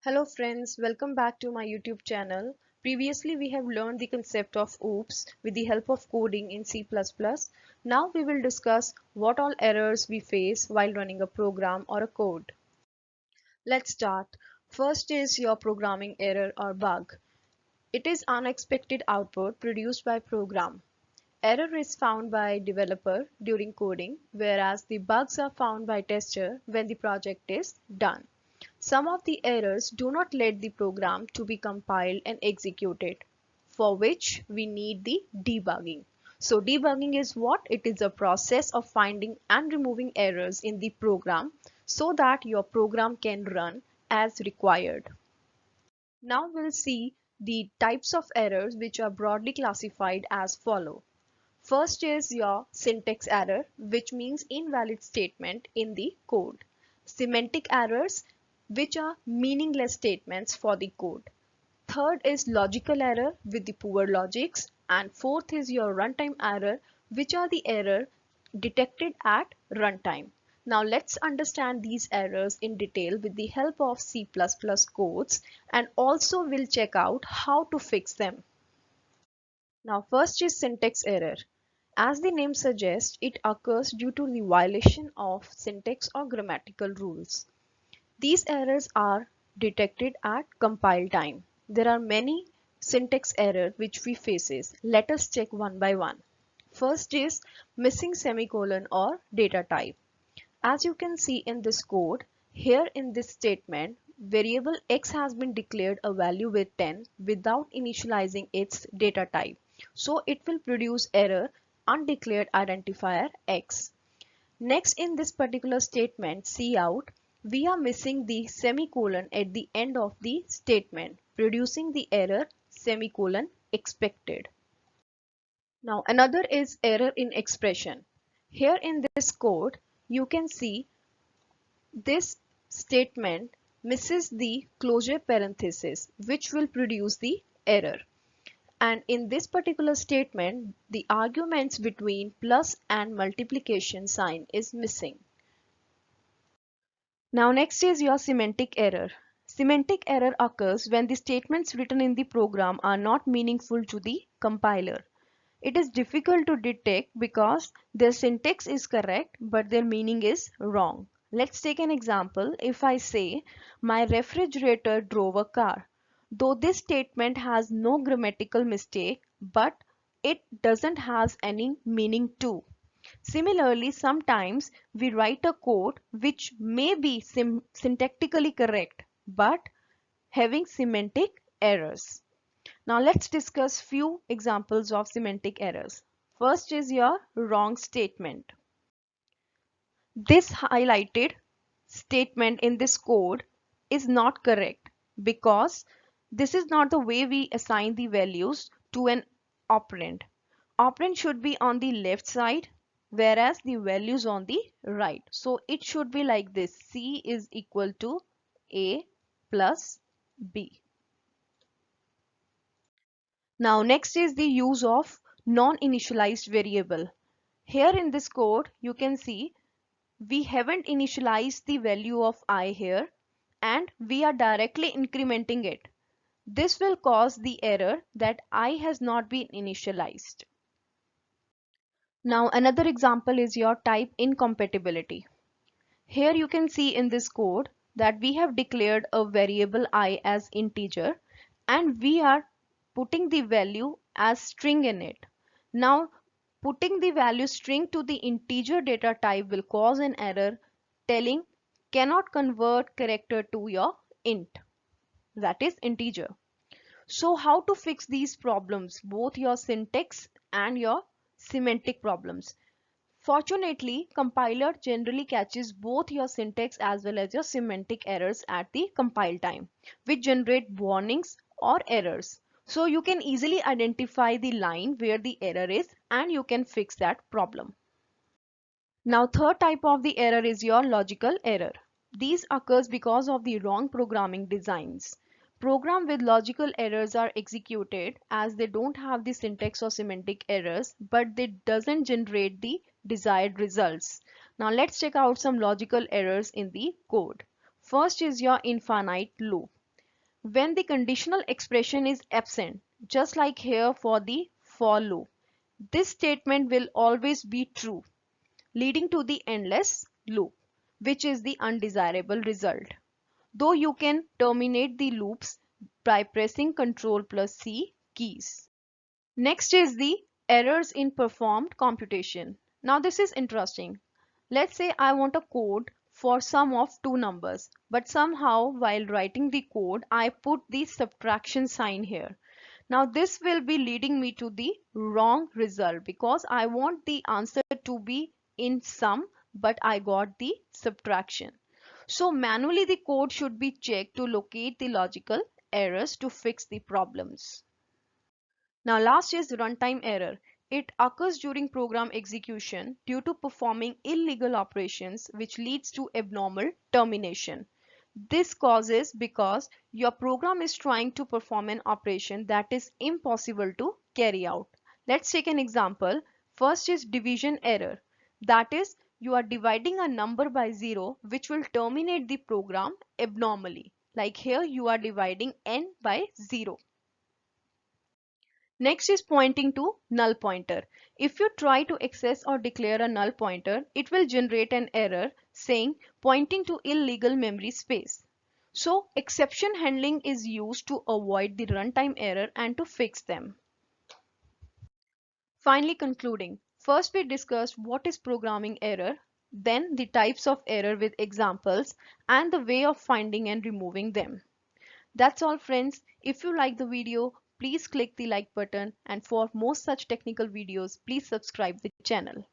Hello friends, welcome back to my YouTube channel. Previously we have learned the concept of OOPS with the help of coding in C++. Now we will discuss what all errors we face while running a program or a code. Let's start. First is your programming error or bug. It is unexpected output produced by program. Error is found by developer during coding, whereas the bugs are found by tester when the project is done. Some of the errors do not let the program to be compiled and executed, for which we need the debugging. So debugging is what? It is a process of finding and removing errors in the program so that your program can run as required. Now we'll see the types of errors which are broadly classified as follow. First is your syntax error, which means invalid statement in the code. Semantic errors, which are meaningless statements for the code. Third is logical error with the poor logics. And fourth is your runtime error, which are the error detected at runtime. Now let's understand these errors in detail with the help of C++ codes, and also we'll check out how to fix them. Now first is syntax error. As the name suggests, it occurs due to the violation of syntax or grammatical rules. These errors are detected at compile time. There are many syntax errors which we faces. Let us check one by one. First is missing semicolon or data type. As you can see in this code, here in this statement, variable x has been declared a value with 10 without initializing its data type. So it will produce error undeclared identifier x. Next, in this particular statement cout, we are missing the semicolon at the end of the statement, producing the error semicolon expected. Now another is error in expression. Here in this code, you can see this statement misses the closure parenthesis, which will produce the error. And in this particular statement, the arguments between plus and multiplication sign is missing. Now next is your semantic error. Semantic error occurs when the statements written in the program are not meaningful to the compiler. It is difficult to detect because their syntax is correct but their meaning is wrong. Let's take an example. If I say, my refrigerator drove a car. Though this statement has no grammatical mistake, but it doesn't have any meaning too. Similarly, sometimes we write a code which may be syntactically correct, but having semantic errors. Now let's discuss few examples of semantic errors. First is your wrong statement. This highlighted statement in this code is not correct because this is not the way we assign the values to an operand. Operand should be on the left side, whereas the values on the right. So it should be like this: C is equal to A plus B. Now next is the use of non-initialized variable. Here in this code you can see we haven't initialized the value of I here and we are directly incrementing it. This will cause the error that I has not been initialized. Now another example is your type incompatibility. Here you can see in this code that we have declared a variable I as integer and we are putting the value as string in it. Now putting the value string to the integer data type will cause an error telling cannot convert character to your int, that is integer. So how to fix these problems, both your syntax and your semantic problems? Fortunately, compiler generally catches both your syntax as well as your semantic errors at the compile time, which generate warnings or errors. So you can easily identify the line where the error is and you can fix that problem. Now third type of the error is your logical error. These occurs because of the wrong programming designs. Program with logical errors are executed as they don't have the syntax or semantic errors, but they doesn't generate the desired results. Now let's check out some logical errors in the code. First is your infinite loop. when the conditional expression is absent, just like here for the for loop. This statement will always be true, leading to the endless loop, which is the undesirable result. Though you can terminate the loops by pressing Ctrl plus C keys. Next is the errors in performed computation. Now this is interesting. Let's say I want a code for sum of two numbers, but somehow while writing the code, I put the subtraction sign here. Now this will be leading me to the wrong result because I want the answer to be in sum, but I got the subtraction. So manually the code should be checked to locate the logical errors to fix the problems. Now last is runtime error. It occurs during program execution due to performing illegal operations which leads to abnormal termination. This causes because your program is trying to perform an operation that is impossible to carry out. Let's take an example. First is division error. That is, you are dividing a number by 0 which will terminate the program abnormally. Like here you are dividing n by 0. Next is pointing to null pointer. If you try to access or declare a null pointer, it will generate an error saying pointing to illegal memory space. So exception handling is used to avoid the runtime error and to fix them. Finally concluding, first we discussed what is programming error, then the types of error with examples and the way of finding and removing them. That's all friends. If you like the video, please click the like button, and for more such technical videos, please subscribe the channel.